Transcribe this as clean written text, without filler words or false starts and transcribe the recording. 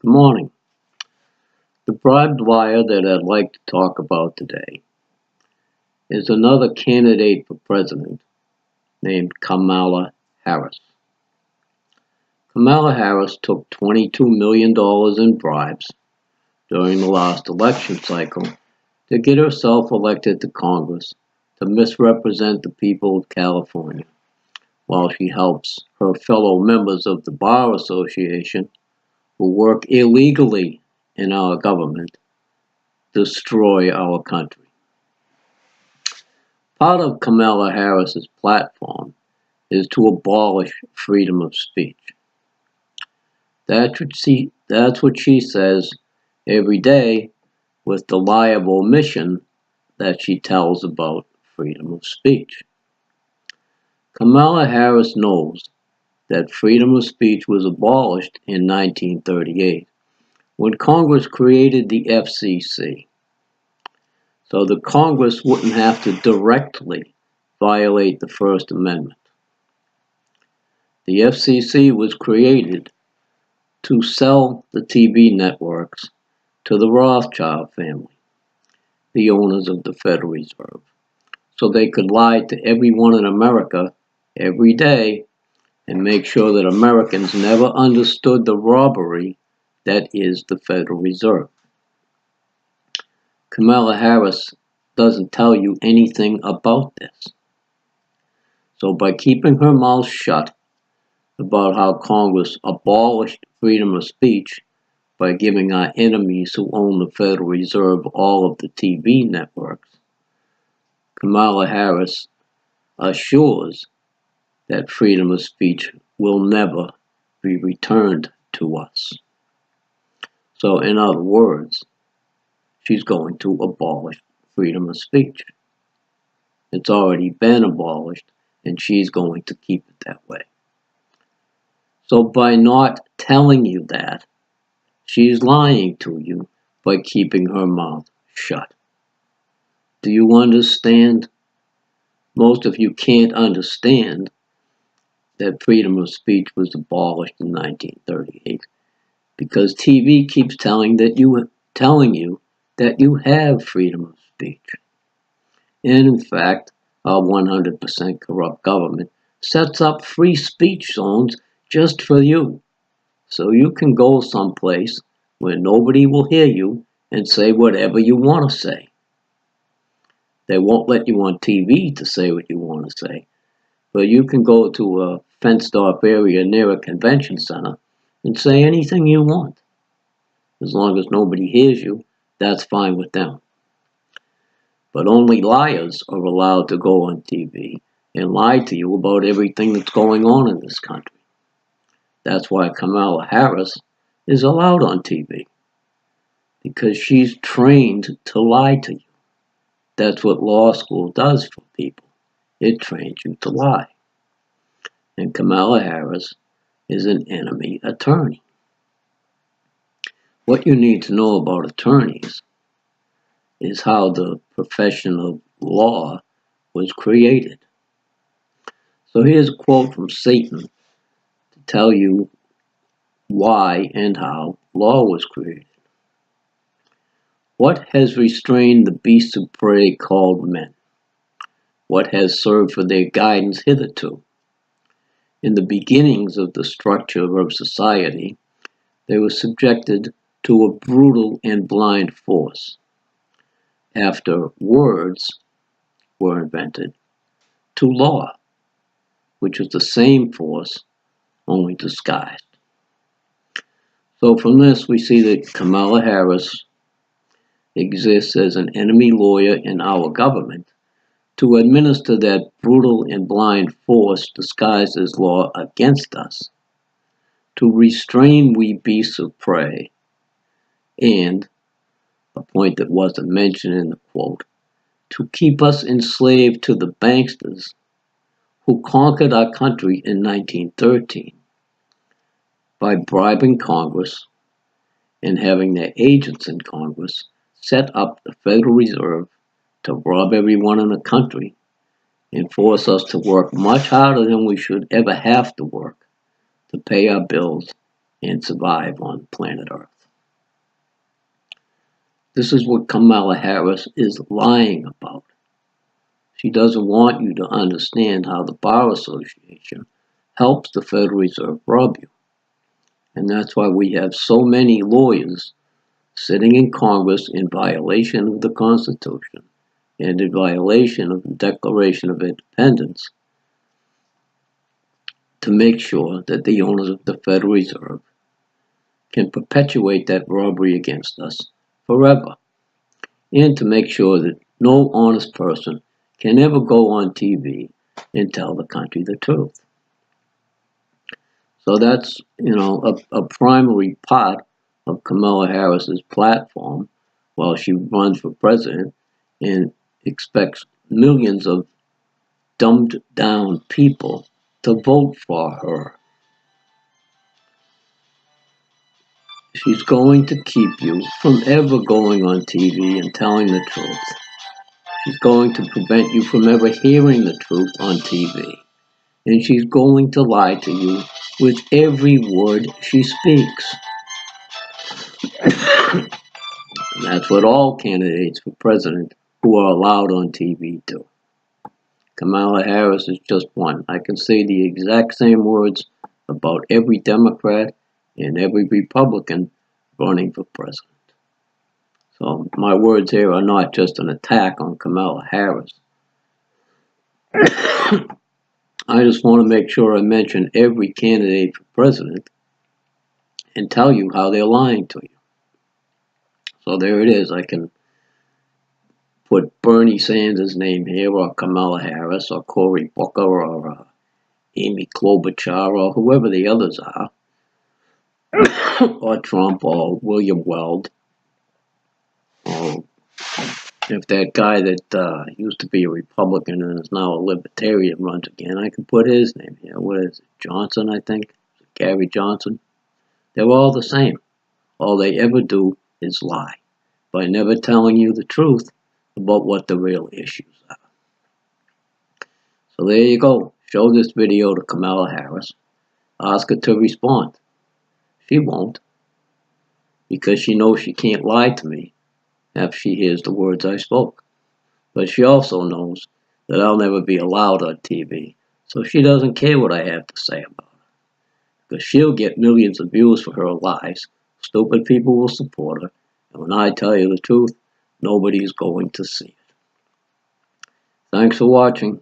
Good morning. The barbed wire that I'd like to talk about today is another candidate for president named Kamala Harris. Kamala Harris took $22 million in bribes during the last election cycle to get herself elected to Congress to misrepresent the people of California, while she helps her fellow members of the Bar Association who work illegally in our government destroy our country. Part of Kamala Harris's platform is to abolish freedom of speech. That's what she says every day with the lie of omission that she tells about freedom of speech. Kamala Harris knows that freedom of speech was abolished in 1938 when Congress created the FCC, so the Congress wouldn't have to directly violate the First Amendment. The FCC was created to sell the TV networks to the Rothschild family, the owners of the Federal Reserve, so they could lie to everyone in America every day and make sure that Americans never understood the robbery that is the Federal Reserve. Kamala Harris doesn't tell you anything about this. So by keeping her mouth shut about how Congress abolished freedom of speech by giving our enemies who own the Federal Reserve all of the TV networks, Kamala Harris assures that freedom of speech will never be returned to us. So in other words, she's going to abolish freedom of speech. It's already been abolished, and she's going to keep it that way. So by not telling you that, she's lying to you by keeping her mouth shut. Do you understand? Most of you can't understand that freedom of speech was abolished in 1938 because TV keeps telling you that you have freedom of speech. And in fact, our 100% corrupt government sets up free speech zones just for you, so you can go someplace where nobody will hear you and say whatever you want to say. They won't let you on TV to say what you want to say, but you can go to a fenced-off area near a convention center and say anything you want. As long as nobody hears you, that's fine with them. But only liars are allowed to go on TV and lie to you about everything that's going on in this country. That's why Kamala Harris is allowed on TV, because she's trained to lie to you. That's what law school does for people. It trains you to lie. And Kamala Harris is an enemy attorney. What you need to know about attorneys is how the profession of law was created. So here's a quote from Satan to tell you why and how law was created. What has restrained the beasts of prey called men? What has served for their guidance hitherto? In the beginnings of the structure of society, they were subjected to a brutal and blind force. After words were invented, to law, which was the same force, only disguised. So from this, we see that Kamala Harris exists as an enemy lawyer in our government to administer that brutal and blind force disguised as law against us, to restrain we beasts of prey, and, a point that wasn't mentioned in the quote, to keep us enslaved to the banksters who conquered our country in 1913 by bribing Congress and having their agents in Congress set up the Federal Reserve to rob everyone in the country and force us to work much harder than we should ever have to work to pay our bills and survive on planet Earth. This is what Kamala Harris is lying about. She doesn't want you to understand how the Bar Association helps the Federal Reserve rob you. And that's why we have so many lawyers sitting in Congress in violation of the Constitution and in violation of the Declaration of Independence to make sure that the owners of the Federal Reserve can perpetuate that robbery against us forever, and to make sure that no honest person can ever go on TV and tell the country the truth. So that's, a primary part of Kamala Harris's platform while she runs for president and expects millions of dumbed down people to vote for her. She's going to keep you from ever going on TV and telling the truth. She's going to prevent you from ever hearing the truth on TV. And she's going to lie to you with every word she speaks. And that's what all candidates for president who are allowed on TV do. Kamala Harris is just one. I can say the exact same words about every Democrat and every Republican running for president. So my words here are not just an attack on Kamala Harris. I just want to make sure I mention every candidate for president and tell you how they're lying to you. So there it is. I can put Bernie Sanders' name here, or Kamala Harris, or Cory Booker, or Amy Klobuchar, or whoever the others are, or Trump, or William Weld, or if that guy that used to be a Republican and is now a Libertarian runs again, I can put his name here. What is it? Johnson, I think? Gary Johnson? They're all the same. All they ever do is lie by never telling you the truth about what the real issues are. So there you go. Show this video to Kamala Harris. Ask her to respond. She won't, because she knows she can't lie to me after she hears the words I spoke. But she also knows that I'll never be allowed on TV, so she doesn't care what I have to say about her. Because she'll get millions of views for her lies. Stupid people will support her, and when I tell you the truth, nobody's going to see it. Thanks for watching.